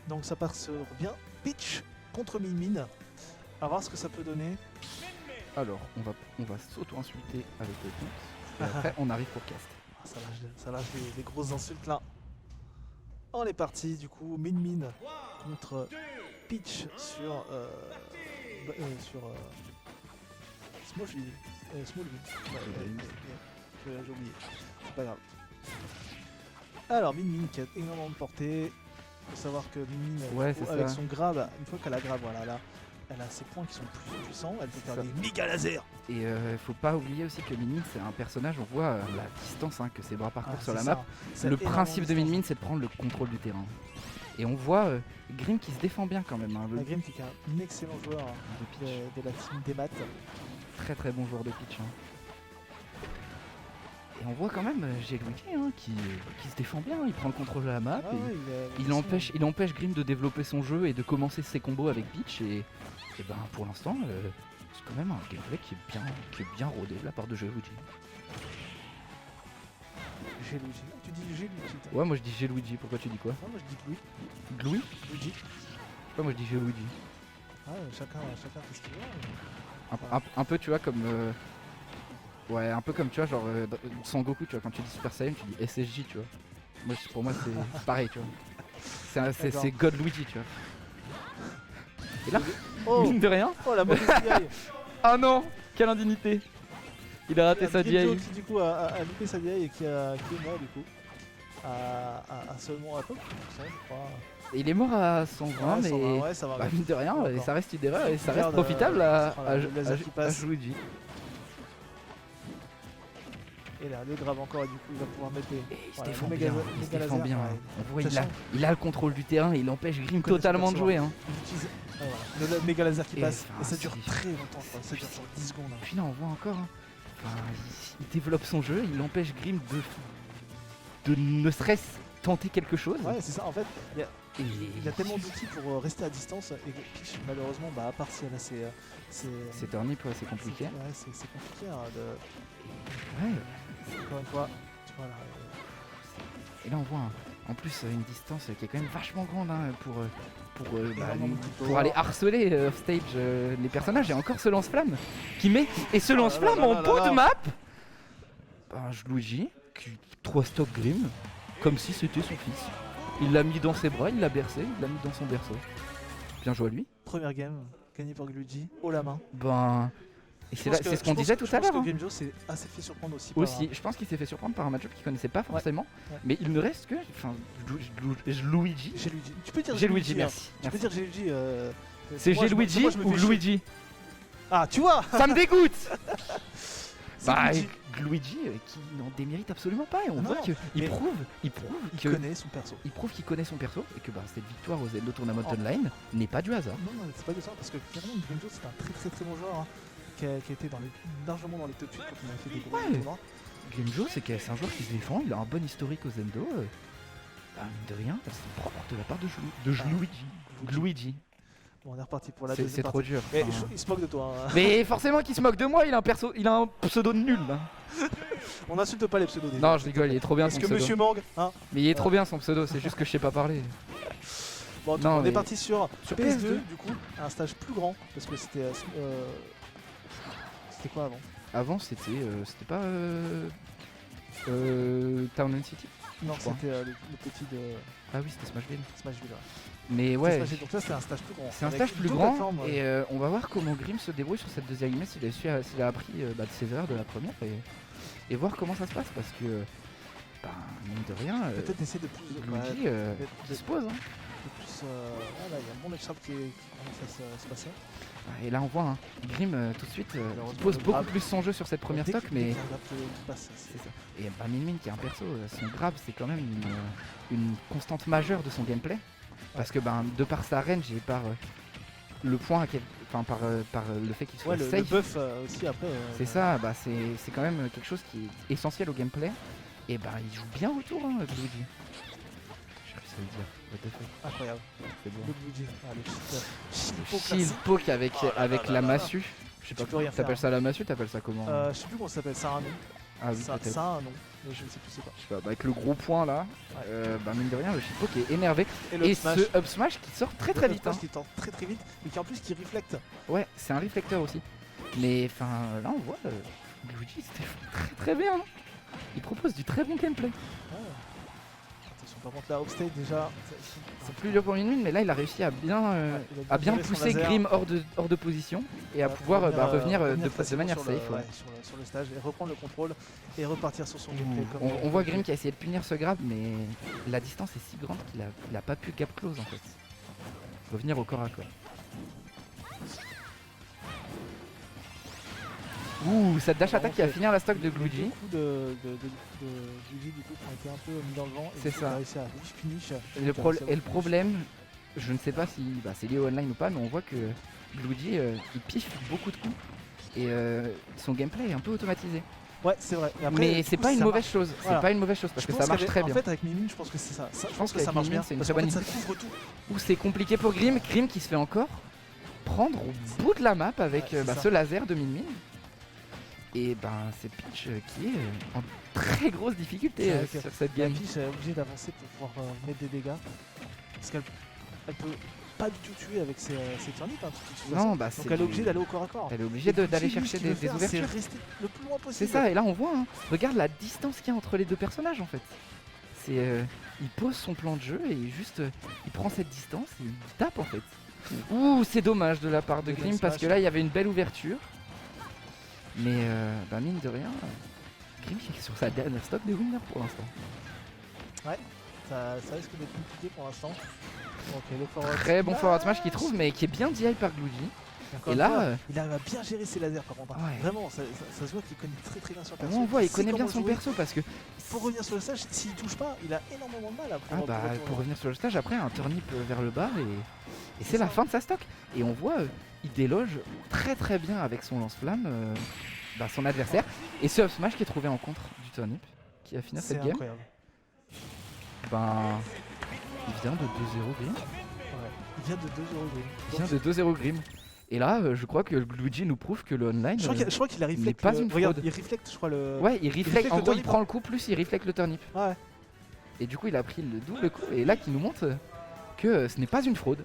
Donc ça part sur bien Peach contre Min Min. À voir ce que ça peut donner. Alors, on va s'auto-insulter avec le compte. Et après, on arrive pour cast. Ah, ça lâche des grosses insultes là. On est parti du coup. Min Min contre Peach sur Smallville. Smallville. Ouais, j'ai oublié. C'est pas grave. Alors Min Min qui a énormément de portée. Faut savoir que Min Min avec son grab, une fois qu'elle a grab, voilà là, elle a ses points qui sont plus puissants, elle peut faire des méga lasers. Et faut pas oublier aussi que Min Min c'est un personnage, on voit la distance que ses bras parcourent sur la map. Le principe de Min Min c'est de prendre le contrôle du terrain. Et on voit Grim qui se défend bien quand même. Grim qui est un excellent joueur de la team des maths. Très très bon joueur de pitch. Et on voit quand même Luigi qui se défend bien, il prend le contrôle de la map, il empêche Grim de développer son jeu et de commencer ses combos avec Peach et ben pour l'instant c'est quand même un gameplay qui est bien rodé de la part de Luigi. Luigi. Tu dis Luigi? Ouais, moi je dis Luigi, pourquoi tu dis quoi? Moi je dis Louis. Louis? Luigi. Ouais, moi je dis Luigi. Ah, chacun fait ce qu'il veut. Un peu tu vois comme... Ouais, un peu comme tu vois, genre Sangoku, tu vois, quand tu dis Super Saiyan, tu dis SSJ, tu vois. Pour moi, c'est pareil, tu vois. C'est God Luigi, tu vois. Et là, mine de rien. Oh la mauvaise DI. Ah non, quelle indignité. Il a raté sa DI. Qui du coup a loupé sa DI et qui est mort du coup. À seulement un peu, je crois. Il est mort à 120, mais 120, ouais, ça va mine de rien, ça reste une erreur et ça reste profitable à Luigi. Et là, le grave encore et du coup il va pouvoir mettre les... Et il se défend bien, On voit il a le contrôle du terrain, il empêche Grim totalement de jouer. Le méga laser qui passe et ça dure très longtemps, ça dure sur 10 secondes. Puis là on voit encore, il développe son jeu, il empêche Grim de ne serait-ce tenter quelque chose. Ouais, c'est ça, en fait, il y a tellement d'outils pour rester à distance et Peach, malheureusement, à part si elle a c'est turnip, c'est compliqué. Ouais, c'est compliqué Ouais. Encore une fois, tu vois là. Et là on voit en plus une distance qui est quand même vachement grande pour aller harceler off stage les personnages. Et encore ce lance-flamme qui met et ce lance-flamme en bout de map. Luigi qui 3 stock Grim comme si c'était son fils. Il l'a mis dans ses bras, il l'a bercé, il l'a mis dans son berceau. Bien joué à lui. Première game gagnée par Luigi, haut la main. Et c'est ce qu'on disait tout à l'heure. Je pense que Grimjo s'est assez fait surprendre aussi. Je pense qu'il s'est fait surprendre par un match-up qu'il connaissait pas forcément. Ouais. Mais il ne reste que. Luigi. Tu peux dire Luigi, merci. Tu peux dire Luigi. C'est Luigi ou Luigi? Ah, tu vois. Ça me dégoûte. Luigi qui n'en démérite absolument pas. Et on voit qu'il prouve qu'il connaît son perso. Il prouve qu'il connaît son perso et que cette victoire au Zelda Tournament Online n'est pas du hasard. Non, c'est pas du hasard parce que clairement Grimjo c'est un très très bon joueur. Qui a été largement dans les top 8 quand on a fait des gros tournois. Grimjo, c'est un joueur qui se défend, il a un bon historique au Zendo. Mine de rien, c'est propre de la part de Luigi. Bon, on est reparti pour la deuxième C'est trop dur. Il se moque de toi. Mais forcément qu'il se moque de moi, il a un pseudo de nul. On n'insulte pas les pseudos. Non, je rigole, il est trop bien son pseudo. Parce que Monsieur Morgue, mais il est trop bien son pseudo, c'est juste que je sais pas parler. Bon, on est parti sur PS2, du coup, un stage plus grand, parce que c'était... C'était quoi avant? Avant c'était pas Town and City? Non, c'était le petit de... Ah oui, c'était Smashville. Smashville, ouais. Mais ouais, donc là c'est un stage plus grand. C'est un stage plus grand et on va voir comment Grim se débrouille sur cette deuxième game, s'il a appris de ses erreurs de la première et voir comment ça se passe parce que mine de rien, peut-être essayer de plus Luigi se pose. Là il y a un bon match-up qui commence à se passer. Et là on voit Grim tout de suite pose beaucoup plus son jeu sur cette première stock mais c'est ça. Et Min Min qui est un perso, son grab c'est quand même une constante majeure de son gameplay. Parce que de par sa range et par le point, par le fait qu'il soit safe. Le buff aussi après. C'est ça, c'est quand même quelque chose qui est essentiel au gameplay. Et il joue bien autour Luigi. J'ai réussi à le dire. What the fuck. Incroyable. C'est bon. Luigi. Shield poke avec la massue. Je sais pas, t'appelles ça la massue, t'appelles ça comment? Je sais plus comment ça s'appelle, ça ramène. Ah oui, ça, peut-être. ça a un nom, mais je ne sais plus c'est quoi. Je sais pas, avec le gros point là, mine de rien, le Shippo qui est énervé. Et le smash, ce up smash qui sort très le vite. smash qui tente très vite, et qui en plus qui reflecte. Ouais, c'est un réflecteur aussi. Mais enfin, là on voit, Luigi c'était très bien. Hein. Il propose du très bon gameplay. Attention, par contre là, offstage déjà. C'est plus dur pour Min, mais là il a réussi à bien pousser Grim hors de position et à pouvoir revenir de manière safe. Sur le stage et reprendre le contrôle et repartir sur son gameplay. On voit Grim qui a essayé de punir ce grab, mais la distance est si grande qu'il a pas pu gap close en fait. Revenir au corps à corps. Ouh, cette dash attack qui a fini la stock de Luigi. Beaucoup de Luigi du coup qui ont été un peu mis dans le vent. C'est ça. Réussi à finish. Et le problème, je ne sais pas si c'est lié au online ou pas, mais on voit que Luigi il piffe beaucoup de coups et son gameplay est un peu automatisé. Ouais, c'est vrai. Et après, mais c'est pas une mauvaise chose. C'est pas une mauvaise chose parce que ça marche très bien. En fait, avec Min, je pense que c'est ça. Je pense que ça marche bien. C'est une très bonne idée. Ça couvre tout. Ou c'est compliqué pour Grim. Grim qui se fait encore prendre au bout de la map avec ce laser de Min. Et c'est Peach qui est en très grosse difficulté sur cette game. Peach est obligée d'avancer pour pouvoir mettre des dégâts. Parce qu'elle peut pas du tout tuer avec ses turnips. Non, donc elle est obligée d'aller au corps à corps. Elle est obligée d'aller chercher des ouvertures. C'est rester le plus loin possible. C'est ça, et là on voit, hein, regarde la distance qu'il y a entre les deux personnages en fait. Il pose son plan de jeu et il prend cette distance et il tape en fait. Ouh, c'est dommage de la part de Grim parce que là il y avait une belle ouverture. Mais mine de rien, Grim est sur sa dernière stock de winner pour l'instant. Ouais, ça risque d'être compliqué pour l'instant. Très bon forward smash qu'il trouve, mais qui est bien DI par Luigi. Et là, il arrive à bien gérer ses lasers par contre. Ouais. Vraiment, ça se voit qu'il connaît très bien son perso. On voit, il connaît bien son perso parce que pour revenir sur le stage, s'il touche pas, il a énormément de mal à pour revenir sur le stage, après un turnip vers le bas et c'est la fin de sa stock. Et on voit, il déloge très bien avec son lance-flamme son adversaire. Et ce up smash qui est trouvé en contre du turnip qui a fini cette game. Incroyable. Il vient de 2-0 Grim. Ouais, il vient de 2-0 Grim. 2-0 Grim. Et là, je crois que Luigi nous prouve que le online je crois qu'il a reflect. n'est pas une fraude. Regarde, il reflecte, je crois, le... Ouais, il reflecte. En gros, il prend hein. le coup, plus il reflecte le turnip. Ouais. Et du coup, il a pris le double coup. Et là, qui nous montre que ce n'est pas une fraude.